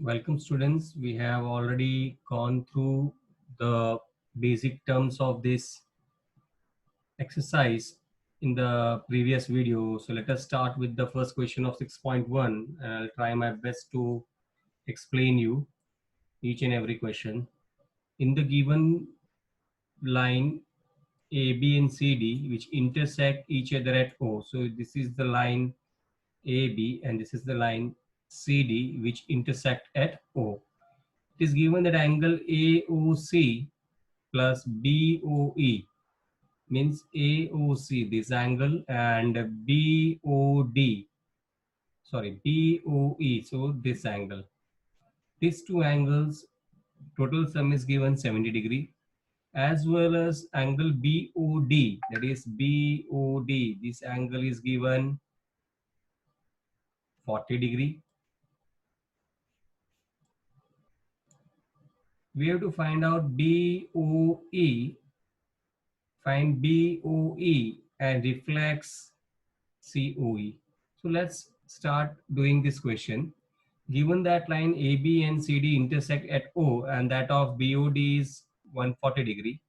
Welcome students. We have already gone through the basic terms of this exercise in the previous video. So let us start with the first question of 6.1 and I'll try my best to explain you each and every question. In the given line A, B and C, D which intersect each other at O. So this is the line AB and this is the line CD which intersect at O. It is given that angle AOC plus BOE means AOC this angle and BOE so this angle. These two angles total sum is given 70 degree as well as angle BOD, that is BOD, this angle is given 40 degree. We have to find out BOE, find BOE and reflex COE. So let's start doing this question. Given that line AB and CD intersect at O and that of BOD is 140 degree,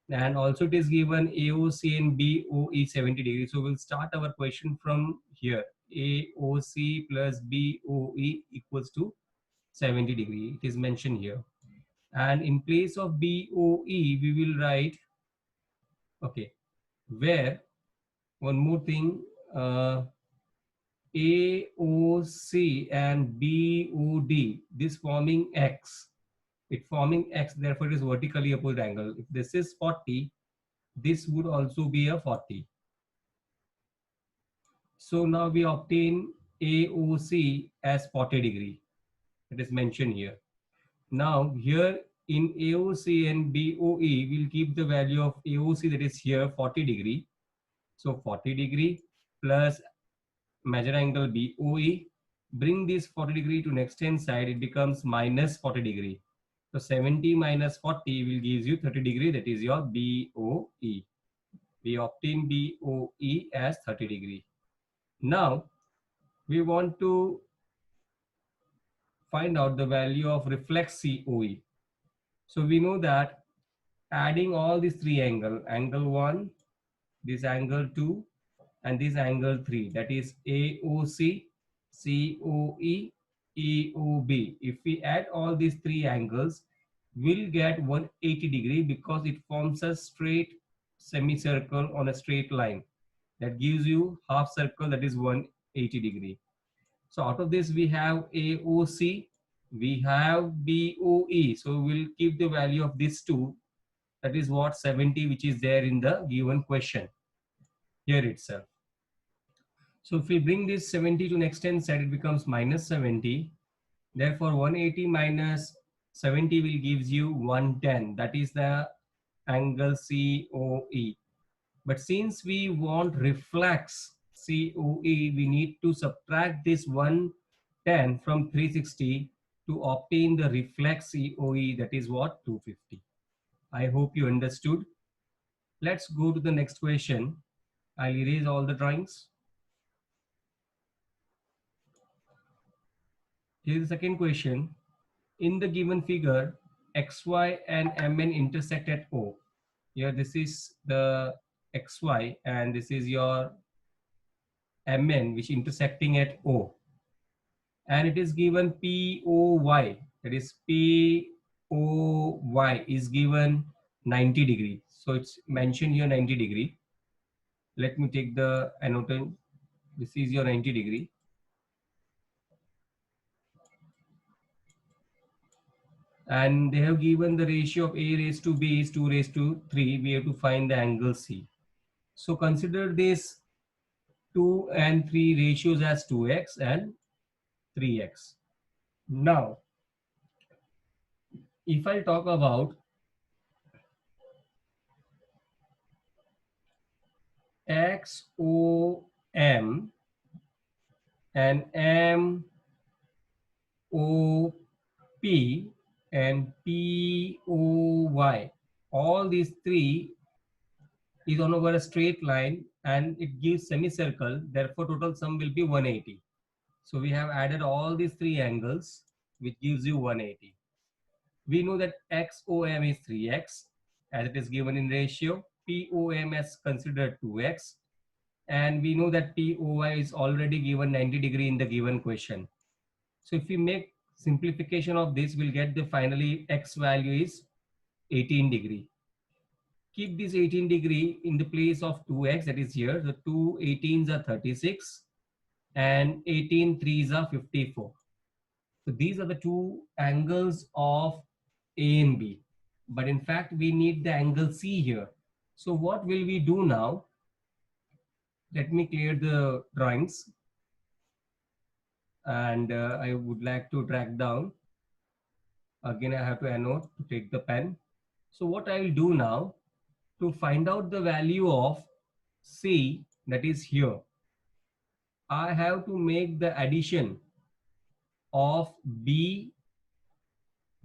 and also it is given AOC and BOE 70 degree. So we'll start our question from here. AOC plus BOE equals to 70 degree. It is mentioned here. And in place of BOE, we will write, okay, where one more thing, AOC and BOD, this forming X, it forming X, therefore it is vertically opposite angle. If this is 40, this would also be a 40. So now we obtain AOC as 40 degree. It is mentioned here. Now here in AOC and BOE, we'll keep the value of AOC, that is here 40 degree. So 40 degree plus measure angle BOE, bring this 40 degree to next hand side, it becomes minus 40 degree. So 70 minus 40 will gives you 30 degree, that is your BOE. We obtain BOE as 30 degree. Now we want to find out the value of reflex COE. So we know that adding all these three angle 1, this angle 2 and this angle 3, that is AOC, COE, EOB. If we add all these three angles, we'll get 180 degree because it forms a straight semicircle on a straight line. That gives you half circle, that is 180 degree. So out of this we have AOC, we have BOE. So we'll keep the value of these two, that is what 70, which is there in the given question here itself. So if we bring this 70 to next hand side, it becomes minus 70. Therefore 180 minus 70 will gives you 110. That is the angle COE. But since we want reflex COE, we need to subtract this 110 from 360 to obtain the reflex COE, that is what 250. I hope you understood. Let's go to the next question. I'll erase all the drawings. Here is the second question. In the given figure, XY and MN intersect at O. Here this is the XY and this is your MN which intersecting at O. And it is given POY, that is POY is given 90 degree. So it's mentioned here 90 degree. Let me take the annotation. This is your 90 degree. And they have given the ratio of A raised to B is 2 raised to 3. We have to find the angle C. So consider this 2 and 3 ratios as 2x and 3x. Now, if I talk about XOM and MOP and POY, all these three is on over a straight line and it gives semicircle, therefore total sum will be 180. So we have added all these three angles. which gives you 180. We know that XOM is 3x as it is given in ratio. POM is considered 2x. And we know that POY is already given 90 degree in the given question. So if we make simplification of this, we'll get the finally X value is 18 degree. Keep this 18 degree in the place of 2x, that is here. The 2 18s are 36 and 18 3s are 54. So these are the two angles of A and B. But in fact, we need the angle C here. So what will we do now? Let me clear the drawings. And I would like to drag down. Again, I have to annotate to take the pen. So what I will do now, to find out the value of C, that is here, I have to make the addition of B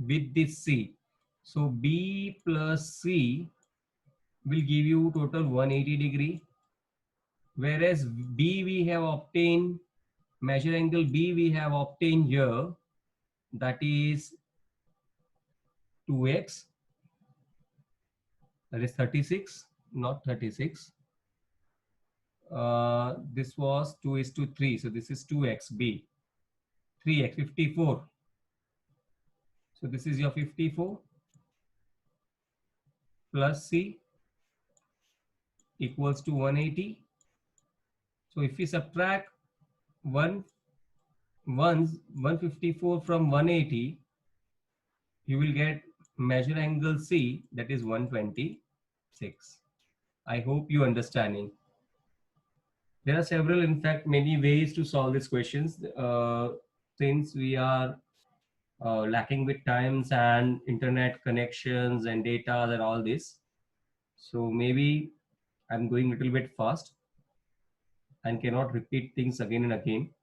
with this C. So B plus C will give you total 180 degree. Whereas B we have obtained, measure angle B we have obtained here, that is 2x, that is 36, not 36. This was 2:3, so this is 2x B, 3x, 54. So this is your 54 plus C equals to 180. So if we subtract 154 from 180, you will get measure angle C, that is 126. I hope you understanding. There are several, in fact, many ways to solve these questions. Since we are lacking with times and internet connections and data and all this, so maybe I'm going a little bit fast and cannot repeat things again and again,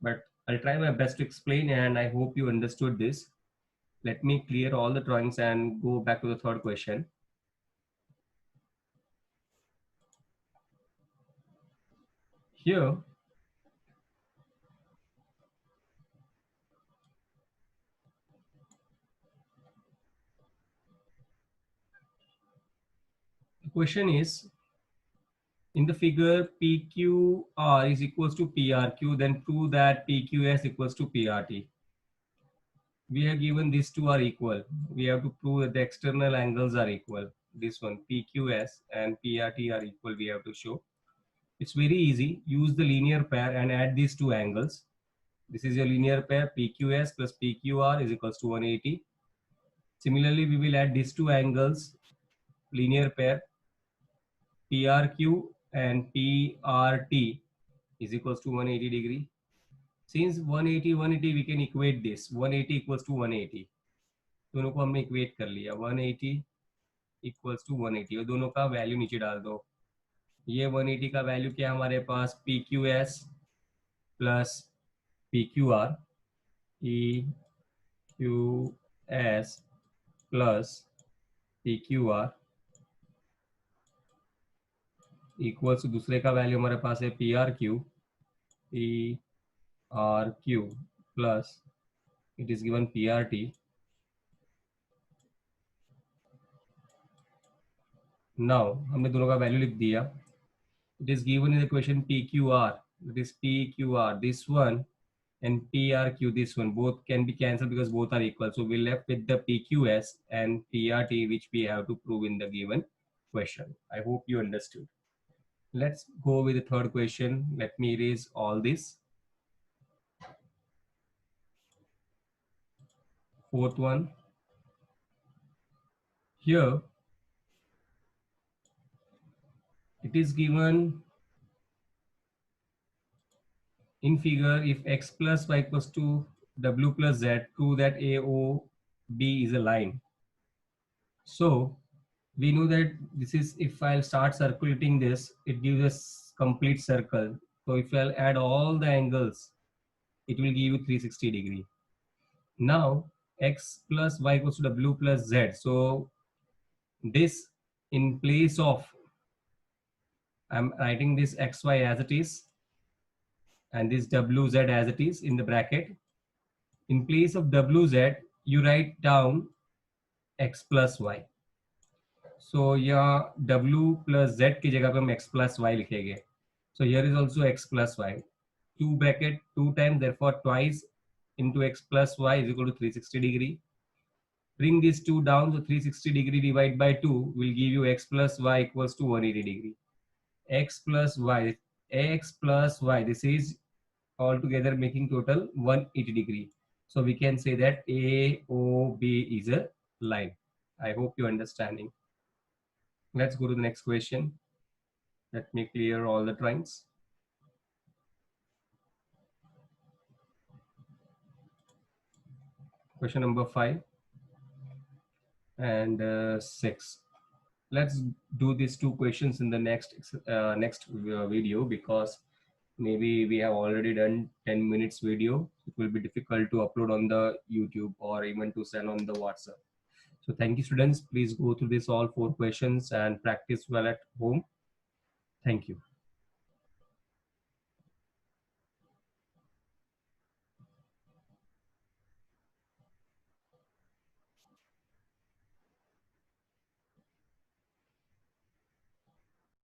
but I'll try my best to explain, and I hope you understood this. Let me clear all the drawings and go back to the third question. Here, the question is, in the figure, PQR is equals to PRQ, then prove that PQS equals to PRT. We have given these two are equal. We have to prove that the external angles are equal. This one, PQS and PRT are equal, we have to show. It's very easy. Use the linear pair and add these two angles. This is your linear pair, PQS plus PQR is equals to 180. Similarly, we will add these two angles, linear pair, PRQ and PRT is equals to 180 degree. Since 180, 180, we can equate this. 180 equals to 180. दोनों को हमने equate कर लिया. 180 equals to 180 और दोनों का value नीचे डाल दो. ये 180 का वैल्यू क्या है हमारे पास? PQS plus PQR, PQS plus PQR equals to दूसरे का वैल्यू हमारे पास है PRQ, PRQ plus it is given PRT. Now हमने दोनों का वैल्यू लिख दिया. It is given in the question PQR, that is PQR this one and PRQ this one, both can be cancelled because both are equal. So we're left with the PQS and PRT, which we have to prove in the given question. I hope you understood. Let's go with the third question. Let me erase all this. Fourth one. Here it is given in figure, if x plus y equals to w plus z, prove that AOB is a line. So we know that this is, if I'll start circulating this, it gives us complete circle. So if I'll add all the angles, it will give you 360 degree. Now x plus y equals to w plus z. So this, in place of, I'm writing this xy as it is and this wz as it is in the bracket. In place of wz, you write down x plus y. So यहाँ w plus z की जगह पे हम x plus y लिखेंगे. So here is also x plus y. 2 bracket 2 times, therefore twice into x plus y is equal to 360 degree. Bring these two down, so 360 degree divided by 2 will give you x plus y equals to 180 degree. X plus y, this is altogether making total 180 degree. So we can say that AOB is a line. I hope you're understanding. Let's go to the next question. Let me clear all the triangles. Question number 5 and 6. Let's do these two questions in the next video, because maybe we have already done 10 minutes video. It will be difficult to upload on the YouTube or even to send on the WhatsApp. So thank you, students. Please go through this all 4 questions and practice well at home. Thank you.